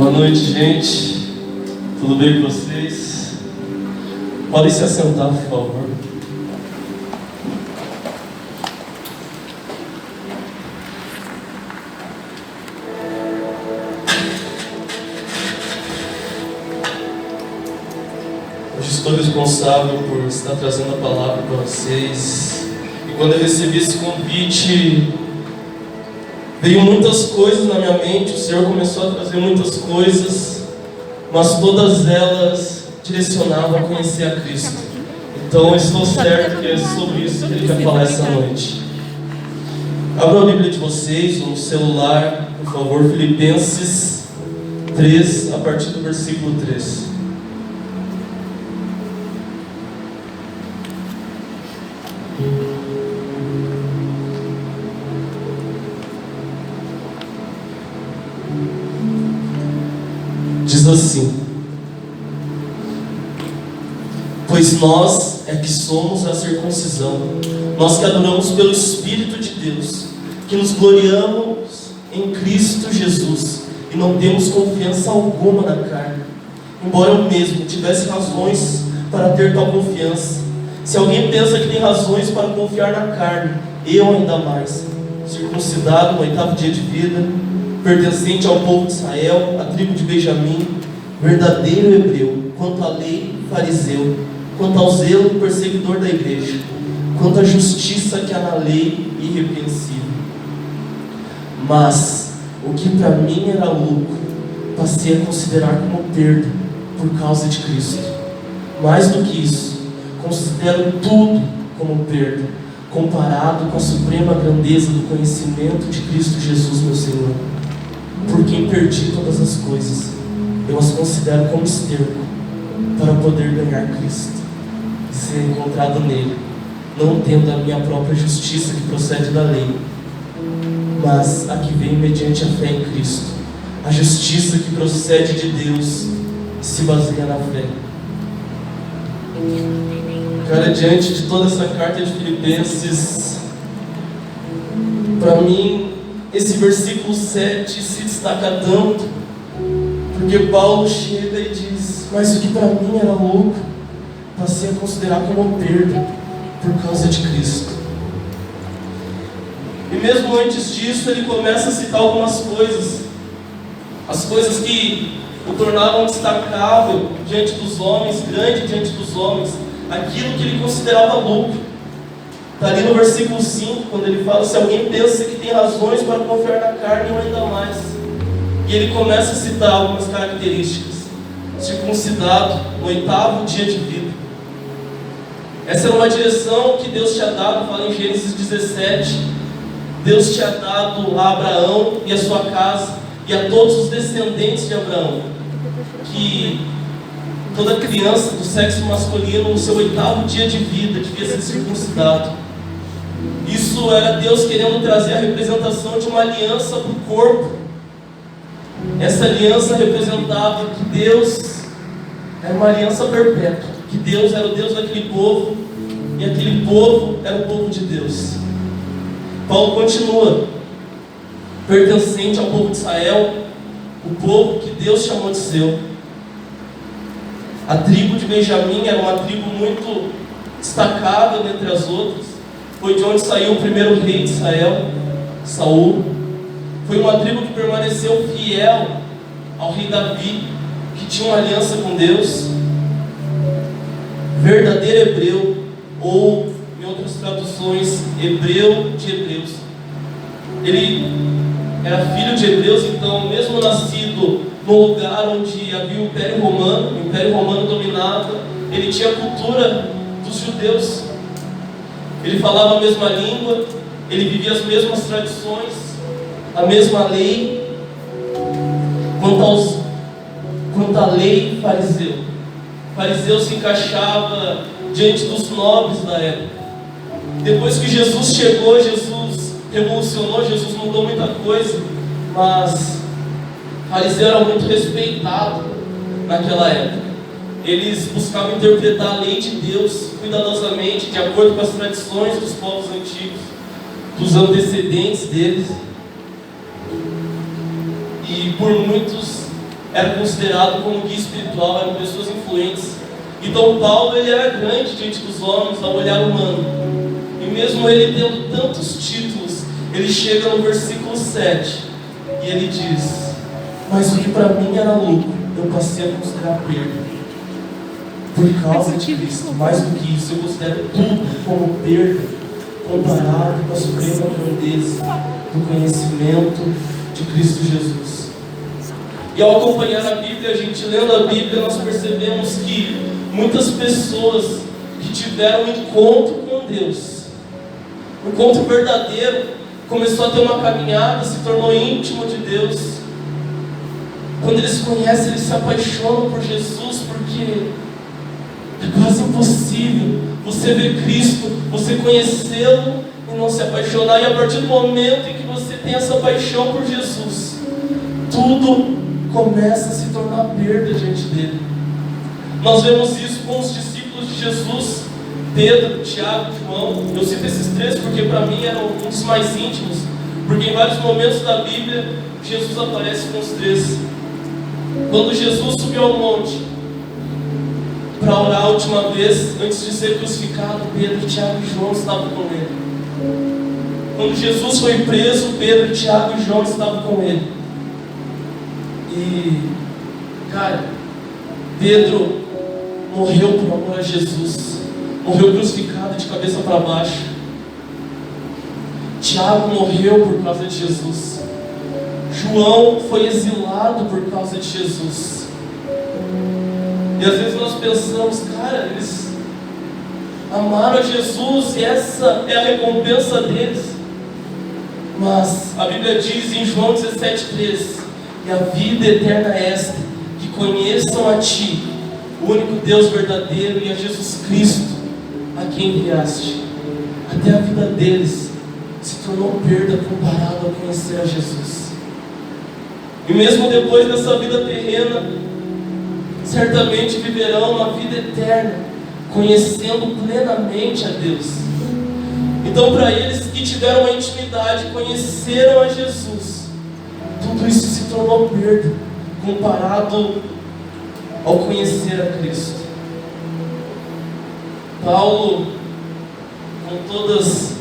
Boa noite, gente. Tudo bem com vocês? Podem se assentar, por favor. Hoje estou responsável por estar trazendo a palavra para vocês. E quando eu recebi esse convite, veio muitas coisas na minha mente. O Senhor começou a trazer muitas coisas, mas todas elas direcionavam a conhecer a Cristo. Então eu estou certo que é sobre isso que Ele vai falar essa noite. Abra a Bíblia de vocês, ou no celular, por favor, Filipenses 3, a partir do versículo 3. Diz assim: pois nós é que somos a circuncisão, nós que adoramos pelo Espírito de Deus, que nos gloriamos em Cristo Jesus e não temos confiança alguma na carne, embora eu mesmo tivesse razões para ter tal confiança. Se alguém pensa que tem razões para confiar na carne, eu ainda mais, circuncidado no 8º dia de vida, pertencente ao povo de Israel, à tribo de Benjamim, verdadeiro hebreu, quanto à lei, fariseu, quanto ao zelo, perseguidor da igreja, quanto à justiça que há na lei, irrepreensível. Mas o que para mim era lucro, passei a considerar como perda por causa de Cristo. Mais do que isso, considero tudo como perda, comparado com a suprema grandeza do conhecimento de Cristo Jesus, meu Senhor. Por quem perdi todas as coisas, eu as considero como esterco, para poder ganhar Cristo e ser encontrado nele, não tendo a minha própria justiça que procede da lei, mas a que vem mediante a fé em Cristo, a justiça que procede de Deus e se baseia na fé. Cara, diante de toda essa carta de Filipenses, para mim, esse versículo 7 se destaca tanto, porque Paulo chega e diz: mas o que para mim era louco, passei a considerar como perda por causa de Cristo. E mesmo antes disso, ele começa a citar algumas coisas, as coisas que o tornavam destacável diante dos homens, grande diante dos homens, aquilo que ele considerava lucro. Está ali no versículo 5, quando ele fala: se alguém pensa que tem razões para confiar na carne, ou ainda mais. E ele começa a citar algumas características. Circuncidado no 8º dia de vida. Essa era uma direção que Deus tinha dado, fala em Gênesis 17. Deus tinha dado a Abraão e a sua casa, e a todos os descendentes de Abraão, que toda criança do sexo masculino, no seu 8º dia de vida, devia ser circuncidado. Isso era Deus querendo trazer a representação de uma aliança para o corpo. Essa aliança representava que Deus era uma aliança perpétua, que Deus era o Deus daquele povo, e aquele povo era o povo de Deus. Paulo continua: pertencente ao povo de Israel, o povo que Deus chamou de seu. A tribo de Benjamim era uma tribo muito destacada dentre as outras. Foi de onde saiu o primeiro rei de Israel, Saul. Foi uma tribo que permaneceu fiel ao rei Davi, que tinha uma aliança com Deus. Verdadeiro hebreu, ou em outras traduções, hebreu de hebreus. Ele era filho de hebreus, então mesmo nascido no lugar onde havia o Império Romano dominava, ele tinha a cultura dos judeus. Ele falava a mesma língua, ele vivia as mesmas tradições, a mesma lei. Quanto à lei, fariseu se encaixava diante dos nobres da época. Depois que Jesus chegou, Jesus revolucionou, Jesus mudou muita coisa, mas fariseu era muito respeitado naquela época. Eles buscavam interpretar a lei de Deus cuidadosamente, de acordo com as tradições dos povos antigos, dos antecedentes deles. E por muitos era considerado como guia espiritual, eram pessoas influentes. Então Paulo, ele era grande diante dos homens ao olhar humano. E mesmo ele tendo tantos títulos, ele chega no versículo 7 e ele diz: mas o que para mim era lucro, eu passei a considerar perda por causa de Cristo. Mais do que isso, eu considero tudo como perda comparado com a suprema grandeza do conhecimento de Cristo Jesus. E ao acompanhar a Bíblia, a gente lendo a Bíblia, nós percebemos que muitas pessoas que tiveram um encontro com Deus, um encontro verdadeiro, começou a ter uma caminhada, se tornou íntimo de Deus. Quando eles conhecem, eles se apaixonam por Jesus, porque é quase impossível você ver Cristo, você conhecê-lo e não se apaixonar. E a partir do momento em que você tem essa paixão por Jesus, tudo começa a se tornar perda diante dele. Nós vemos isso com os discípulos de Jesus, Pedro, Tiago, João. Eu cito esses três porque para mim eram um dos mais íntimos, porque em vários momentos da Bíblia Jesus aparece com os três. Quando Jesus subiu ao monte para orar a última vez, antes de ser crucificado, Pedro, Tiago e João estavam com ele. Quando Jesus foi preso, Pedro, Tiago e João estavam com ele. E, cara, Pedro morreu por amor a Jesus, morreu crucificado de cabeça para baixo. Tiago morreu por causa de Jesus. João foi exilado por causa de Jesus. E às vezes nós pensamos, cara, eles amaram a Jesus e essa é a recompensa deles. Mas a Bíblia diz em João 17,13: e a vida eterna é esta, que conheçam a Ti, o único Deus verdadeiro, e a Jesus Cristo, a quem enviaste. Até a vida deles se tornou perda comparado a conhecer a Jesus. E mesmo depois dessa vida terrena, certamente viverão uma vida eterna, conhecendo plenamente a Deus. Então, para eles que tiveram uma intimidade, conheceram a Jesus, tudo isso se tornou perda comparado ao conhecer a Cristo. Paulo, com todas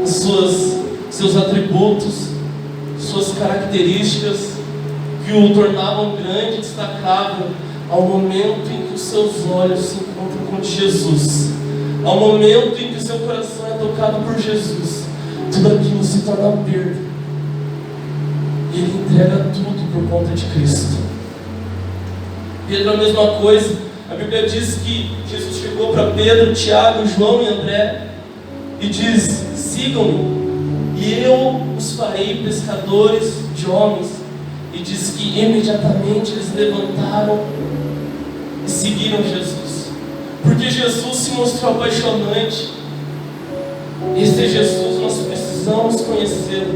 os seus atributos, suas características que o tornavam grande, destacável, ao momento em que os seus olhos se encontram com Jesus, ao momento em que o seu coração é tocado por Jesus, tudo aquilo se torna perda. E ele entrega tudo por conta de Cristo. Pedro, a mesma coisa. A Bíblia diz que Jesus chegou para Pedro, Tiago, João e André e diz: sigam-me e eu os farei pescadores de homens. E diz que imediatamente eles levantaram e seguiram Jesus, porque Jesus se mostrou apaixonante. Esse Jesus nós precisamos conhecê-lo,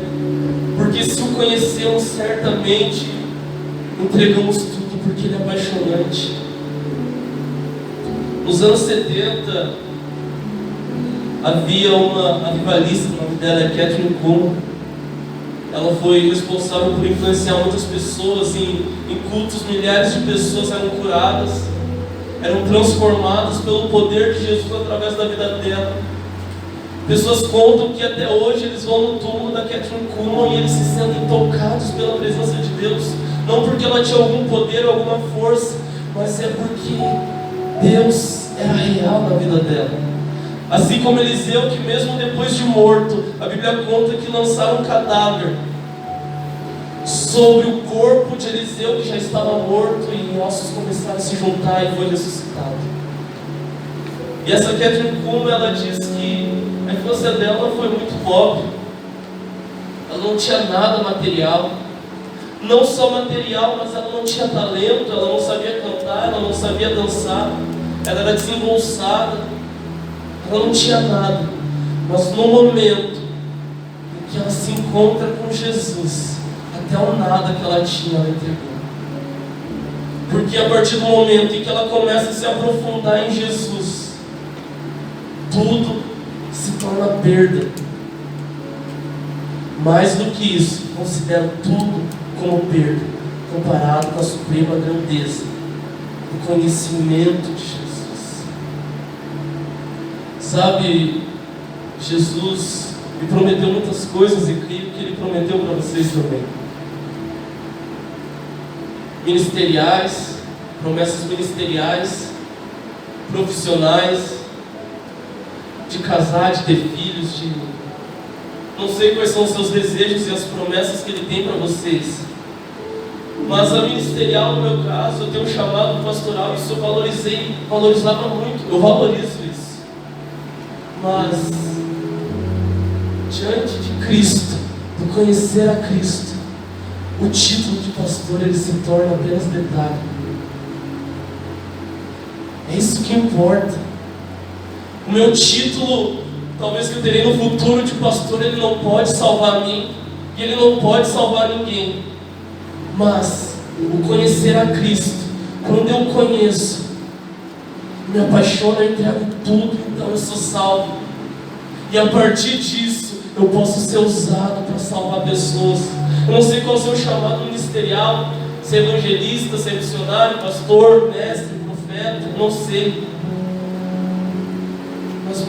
porque se o conhecemos, certamente entregamos tudo, porque ele é apaixonante. Nos anos 70 havia uma avivalista, o nome dela é Kathryn Kuhlman. Ela foi responsável por influenciar muitas pessoas em cultos. Milhares de pessoas eram curadas, eram transformadas pelo poder de Jesus através da vida dela. Pessoas contam que até hoje eles vão no túmulo da Kathryn Kuhlman e eles se sentem tocados pela presença de Deus, não porque ela tinha algum poder ou alguma força, mas é porque Deus era real na vida dela. Assim como Eliseu, que mesmo depois de morto, a Bíblia conta que lançaram um cadáver sobre o corpo de Eliseu, que já estava morto, e ossos começaram a se juntar e foi ressuscitado. E essa Kathryn Kuhlman, ela diz que a infância dela foi muito pobre. Ela não tinha nada material. Não só material, mas ela não tinha talento, ela não sabia cantar, ela não sabia dançar, ela era desembolsada. Ela não tinha nada, mas no momento em que ela se encontra com Jesus, até o nada que ela tinha, ela entregou. Porque a partir do momento em que ela começa a se aprofundar em Jesus, tudo se torna perda. Mais do que isso, considero tudo como perda, comparado com a suprema grandeza do conhecimento de Jesus. Sabe, Jesus me prometeu muitas coisas e creio que Ele prometeu para vocês também. Ministeriais, promessas ministeriais, profissionais, de casar, de ter filhos, de... Não sei quais são os seus desejos e as promessas que Ele tem para vocês. Mas a ministerial, no meu caso, eu tenho um chamado pastoral, isso eu valorizava muito, eu valorizo isso. Mas, diante de Cristo, do conhecer a Cristo, o título de pastor, ele se torna apenas detalhe. É isso que importa. O meu título, talvez que eu terei no futuro de pastor, ele não pode salvar a mim, e ele não pode salvar ninguém. Mas o conhecer a Cristo, quando eu conheço, me apaixono, eu entrego tudo, então eu sou salvo. E a partir disso, eu posso ser usado para salvar pessoas. Eu não sei qual é o seu chamado ministerial, se é evangelista, se é missionário, pastor, mestre, profeta, não sei. Mas,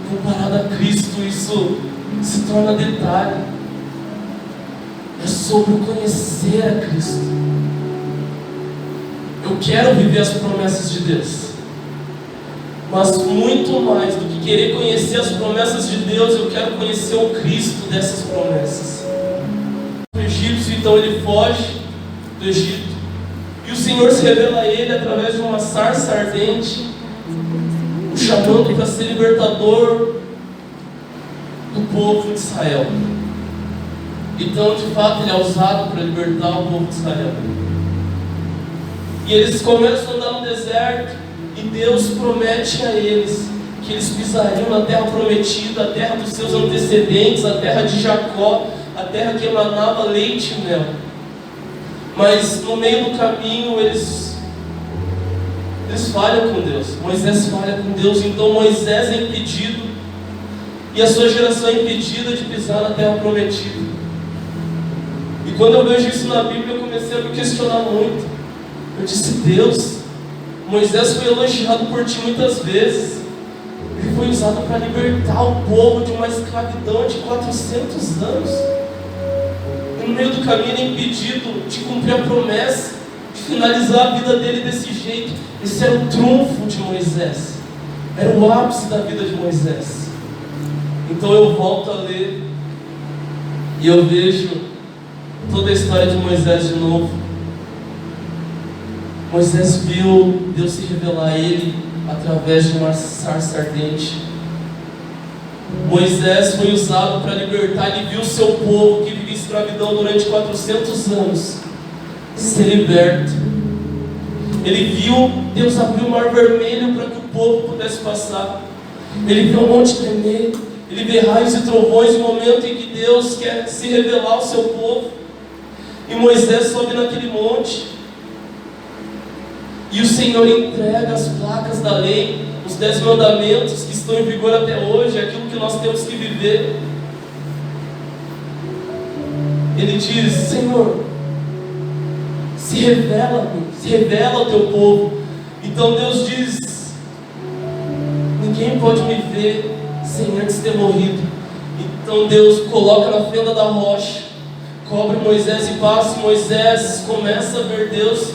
comparado a Cristo, isso se torna detalhe. É sobre conhecer a Cristo. Eu quero viver as promessas de Deus. Mas muito mais do que querer conhecer as promessas de Deus, eu quero conhecer o Cristo dessas promessas. O egípcio, então, ele foge do Egito. E o Senhor se revela a ele através de uma sarça ardente, o chamando para ser libertador do povo de Israel. Então, de fato, ele é usado para libertar o povo de Israel. E eles começam a andar no deserto, e Deus promete a eles que eles pisariam na terra prometida, a terra dos seus antecedentes, a terra de Jacó, a terra que emanava leite e mel. Mas no meio do caminho eles falham com Deus. Moisés falha com Deus, então Moisés é impedido, e a sua geração é impedida de pisar na terra prometida. E quando eu vejo isso na Bíblia, eu comecei a me questionar muito. Eu disse: Deus, Moisés foi elogiado por ti muitas vezes. Ele foi usado para libertar o povo de uma escravidão de 400 anos. E no meio do caminho ele é impedido de cumprir a promessa, de finalizar a vida dele desse jeito. Esse era o trunfo de Moisés. Era o ápice da vida de Moisés. Então eu volto a ler e eu vejo toda a história de Moisés de novo. Moisés viu Deus se revelar a ele através de uma sarça ardente. Moisés foi usado para libertar. Ele viu o seu povo que vivia em escravidão durante 400 anos ser liberto. Ele viu Deus abrir o mar vermelho para que o povo pudesse passar. Ele viu o monte tremer. Ele vê raios e trovões no momento em que Deus quer se revelar ao seu povo. E Moisés sobe naquele monte, e o Senhor entrega as placas da lei, os 10 mandamentos que estão em vigor até hoje, aquilo que nós temos que viver. Ele diz: Senhor, se revela ao teu povo. Então Deus diz: ninguém pode me ver sem antes ter morrido. Então Deus coloca na fenda da rocha, cobre Moisés e passa. Moisés começa a ver Deus.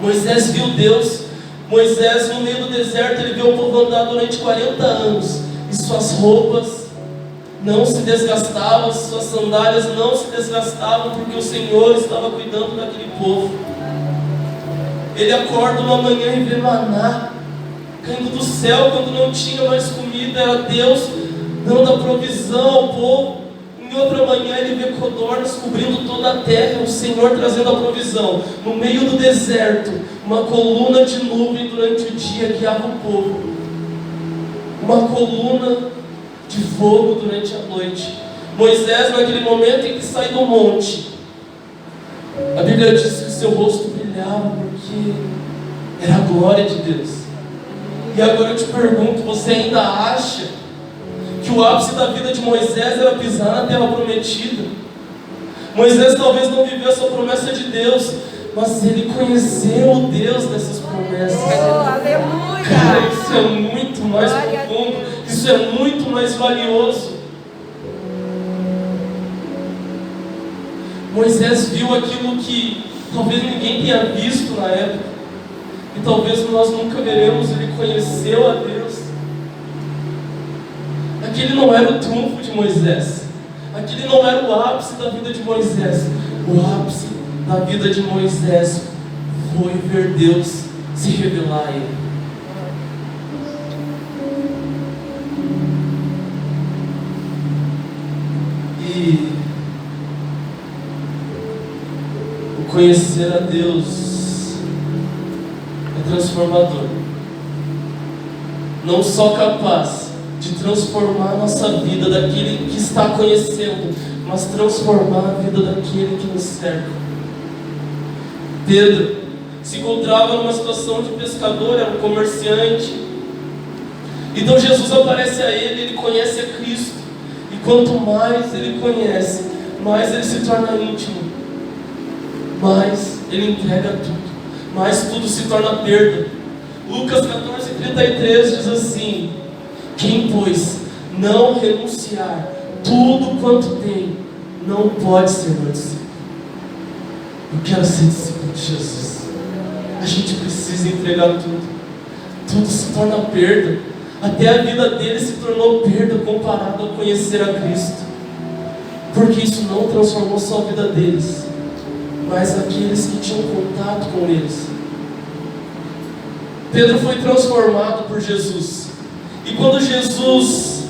Moisés viu Deus. Moisés, no meio do deserto, ele viu o povo andar durante 40 anos, e suas roupas não se desgastavam, suas sandálias não se desgastavam, porque o Senhor estava cuidando daquele povo. Ele acorda uma manhã e vê maná caindo do céu quando não tinha mais comida. Era Deus dando a provisão ao povo. Em outra manhã ele vê codornas cobrindo toda a terra, o Senhor trazendo a provisão. No meio do deserto, uma coluna de nuvem durante o dia guiava o povo. Uma coluna de fogo durante a noite. Moisés, naquele momento em que sai do monte, a Bíblia diz que o seu rosto brilhava porque era a glória de Deus. E agora eu te pergunto, você ainda acha que o ápice da vida de Moisés era pisar na terra prometida? Moisés talvez não viveu essa promessa de Deus, mas ele conheceu o Deus dessas promessas. Aleluia! Cara, isso é muito mais profundo, isso é muito mais valioso. Moisés viu aquilo que talvez ninguém tenha visto na época, e talvez nós nunca veremos. Ele conheceu a Deus. Aquele não era o trunfo de Moisés, aquele não era o ápice da vida de Moisés. O ápice da vida de Moisés foi ver Deus se revelar a ele. E o conhecer a Deus é transformador. Não só capaz de transformar a nossa vida daquele que está conhecendo, mas transformar a vida daquele que nos cerca. Pedro se encontrava numa situação de pescador, era um comerciante. Então Jesus aparece a ele, ele conhece a Cristo. E quanto mais ele conhece, mais ele se torna íntimo, mais ele entrega tudo, mais tudo se torna perda. Lucas 14:33 diz assim: quem, pois, não renunciar tudo quanto tem, não pode ser meu discípulo. Eu quero ser discípulo de Jesus. A gente precisa entregar tudo. Tudo se torna perda. Até a vida dele se tornou perda comparado ao conhecer a Cristo. Porque isso não transformou só a vida deles, mas aqueles que tinham contato com eles. Pedro foi transformado por Jesus. E quando Jesus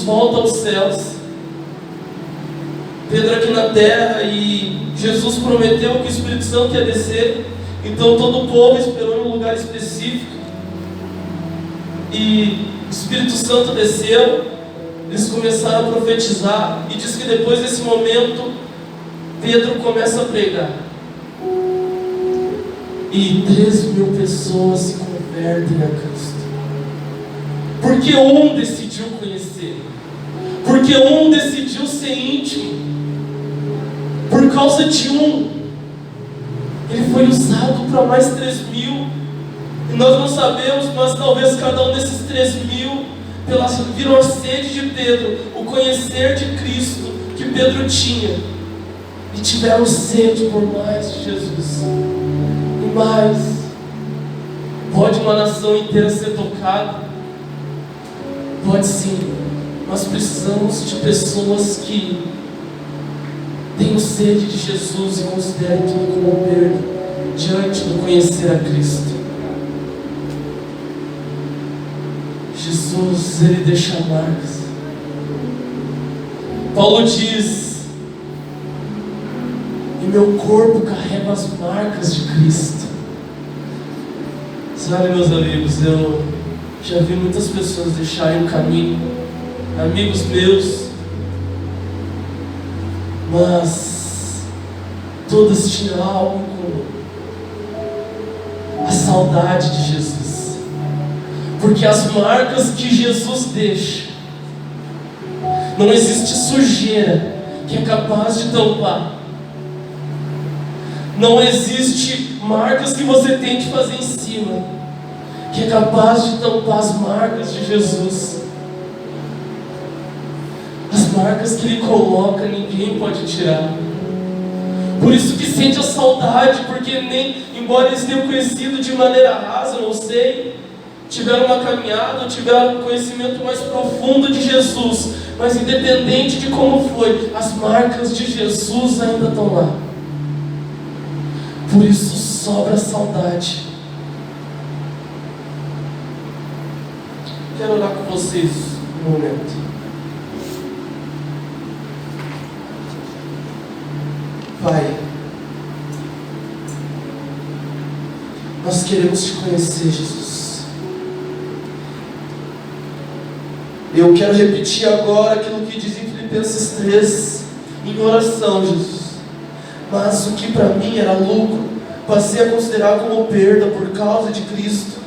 volta aos céus, Pedro aqui na terra, e Jesus prometeu que o Espírito Santo ia descer. Então todo o povo esperou num lugar específico, e o Espírito Santo desceu. Eles começaram a profetizar, e diz que depois desse momento Pedro começa a pregar, e 3.000 pessoas se convertem a Cristo. Porque um decidiu conhecer, porque um decidiu ser íntimo. Por causa de um, ele foi usado para mais 3.000. E nós não sabemos, mas talvez cada um desses 3.000 viram a sede de Pedro, o conhecer de Cristo que Pedro tinha, e tiveram sede por mais de Jesus. E mais, pode uma nação inteira ser tocada? Pode sim, nós precisamos de pessoas que tenham sede de Jesus e considerem tudo como perda diante do conhecer a Cristo. Jesus, ele deixa marcas. Paulo diz: e meu corpo carrega as marcas de Cristo. Sabe, meus amigos, eu já vi muitas pessoas deixarem o caminho, amigos meus, mas todas tinham algo em comum: a saudade de Jesus. Porque as marcas que Jesus deixa, não existe sujeira que é capaz de tampar. Não existe marcas que você tente fazer em cima que é capaz de tampar as marcas de Jesus. As marcas que Ele coloca, ninguém pode tirar. Por isso que sente a saudade, porque embora eles tenham conhecido de maneira rasa, não sei, tiveram uma caminhada, tiveram um conhecimento mais profundo de Jesus, mas independente de como foi, as marcas de Jesus ainda estão lá. Por isso sobra a saudade. Quero orar com vocês um momento. Pai, nós queremos te conhecer, Jesus. Eu quero repetir agora aquilo que diz em Filipenses 3, em oração, Jesus. Mas o que para mim era lucro, passei a considerar como perda por causa de Cristo.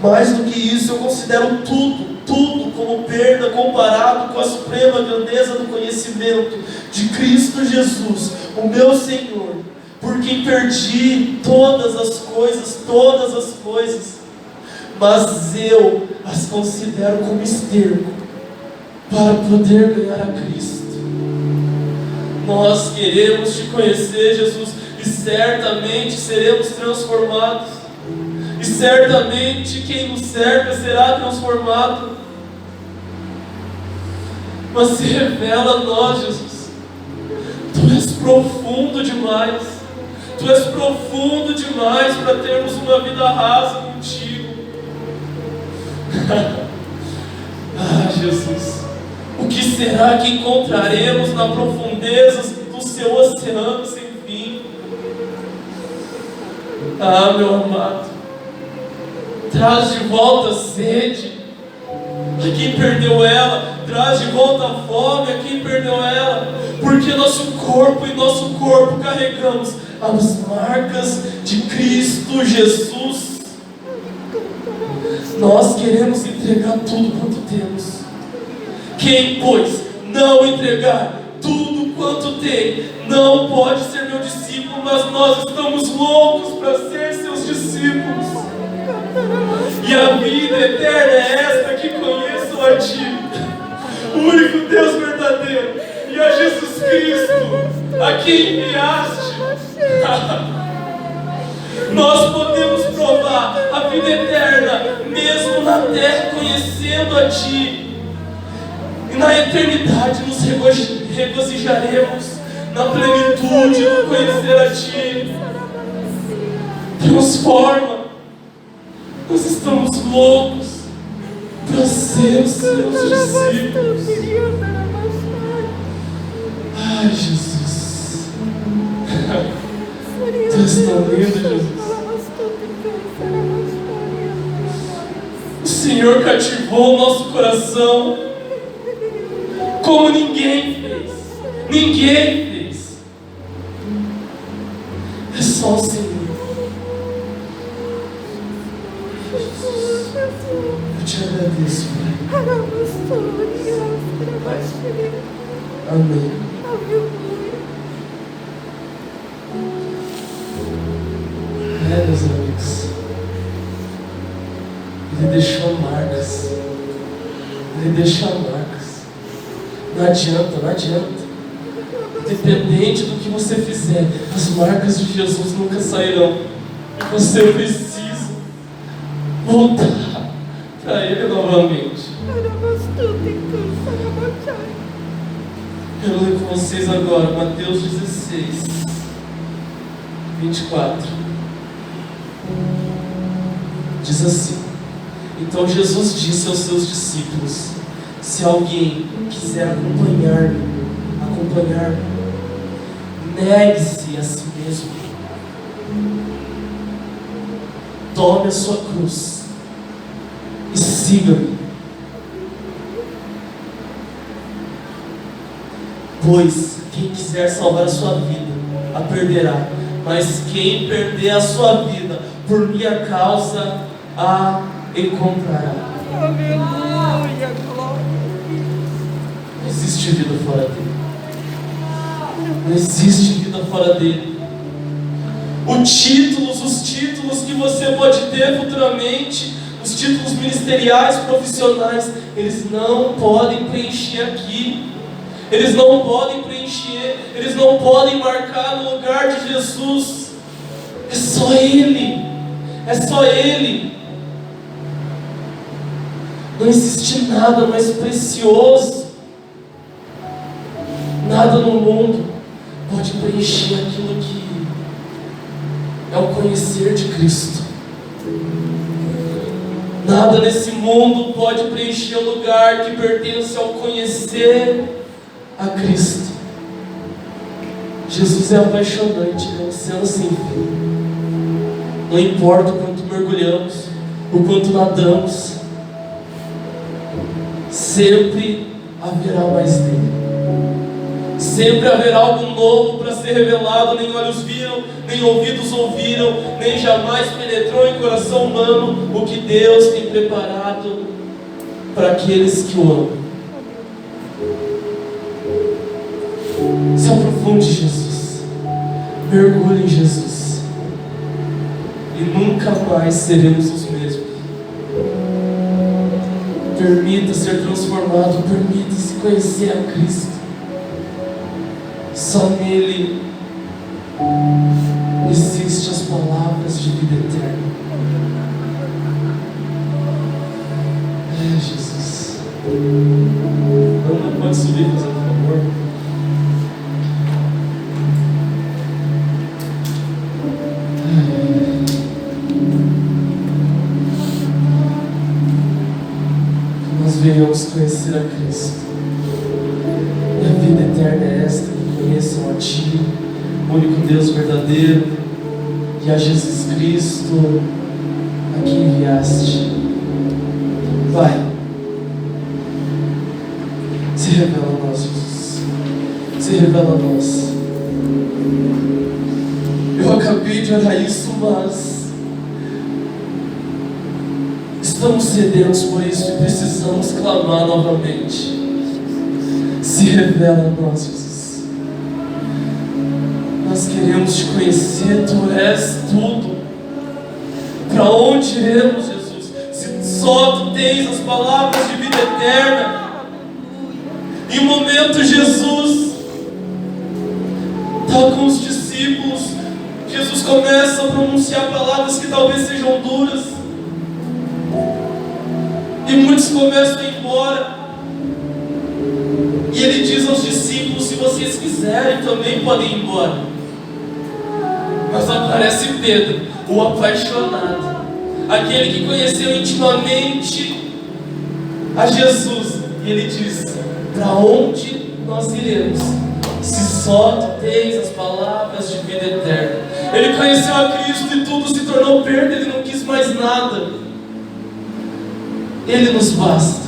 Mais do que isso, eu considero tudo como perda comparado com a suprema grandeza do conhecimento de Cristo Jesus, o meu Senhor, por quem perdi todas as coisas, mas eu as considero como esterco para poder ganhar a Cristo. Nós queremos te conhecer, Jesus, e certamente seremos transformados. E certamente quem nos cerca será transformado. Mas se revela a nós, Jesus. Tu és profundo demais. Tu és profundo demais para termos uma vida rasa contigo. Ah, Jesus, o que será que encontraremos na profundeza do seu oceano sem fim? Ah, meu amado, traz de volta a sede a quem perdeu ela, traz de volta a fome a quem perdeu ela, porque nosso corpo carregamos as marcas de Cristo Jesus. Nós queremos entregar tudo quanto temos. Quem, pois, não entregar tudo quanto tem, não pode ser meu discípulo, mas nós estamos loucos para ser seus discípulos. E a vida eterna é esta, que conheçam a Ti, o único Deus verdadeiro, e a Jesus Cristo, a quem enviaste. Nós podemos provar a vida eterna, mesmo na terra, conhecendo a Ti. E na eternidade nos regozijaremos na plenitude do conhecer a Ti. Transforma. Nós estamos loucos para ser os Seus discípulos. Ai, Jesus. Tu és tão lindo, Jesus. O Senhor cativou o nosso coração como ninguém fez. Ninguém fez. É só o Senhor. Eu te agradeço, Pai. Amém. Meus amigos, Ele deixou marcas. Ele deixa marcas. Não adianta. Independente do que você fizer, as marcas de Jesus nunca sairão. E você precisa voltar para Ele novamente. Eu leio com vocês agora Mateus 16, 24. Diz assim: então Jesus disse aos seus discípulos: se alguém quiser acompanhar-me, negue-se a si mesmo, tome a sua cruz e siga-me. Pois quem quiser salvar a sua vida, a perderá, mas quem perder a sua vida por minha causa, a encontrará. Aleluia, glória. Não existe vida fora dele. Não existe vida fora dele. Os títulos que você pode ter futuramente, os títulos ministeriais, profissionais, eles não podem preencher aqui. Eles não podem preencher, eles não podem marcar no lugar de Jesus. É só Ele. É só Ele. Não existe nada mais precioso. Nada no mundo pode preencher aquilo que é o conhecer de Cristo. Nada nesse mundo pode preencher o lugar que pertence ao conhecer a Cristo. Jesus é apaixonante, é um oceano sem fim. Não importa o quanto mergulhamos, o quanto nadamos, sempre haverá mais dele. Sempre haverá algo novo para ser revelado. Nem olhos viram, nem ouvidos ouviram, nem jamais penetrou em coração humano o que Deus tem preparado para aqueles que o amam. Se aprofunde em Jesus, mergulhe em Jesus, e nunca mais seremos os mesmos. Permita ser transformado, permita-se conhecer a Cristo. Só nele existem as palavras de vida eterna. Jesus. Não pode subir, por favor. Que nós venhamos conhecer a Cristo. E a vida eterna é esta: que conheçam a Ti, o único Deus verdadeiro, e a Jesus Cristo, a quem enviaste. Pai, se revela a nós, Jesus. Se revela a nós. Eu acabei de orar isso, mas estamos sedentos por isso e precisamos clamar novamente. Se revela a nós, Jesus. Nós queremos Te conhecer, Tu és tudo. Para onde iremos, Jesus? Só Tu tens as palavras de vida eterna. Em um momento, Jesus está com os discípulos. Jesus começa a pronunciar palavras que talvez sejam duras, e muitos começam a ir embora. E Ele diz aos discípulos: se vocês quiserem, também podem ir embora. Mas aparece Pedro, o apaixonado, aquele que conheceu intimamente a Jesus, e ele diz: para onde nós iremos, se só Tu tens as palavras de vida eterna? Ele conheceu a Cristo e tudo se tornou perda, ele não quis mais nada. Ele nos basta.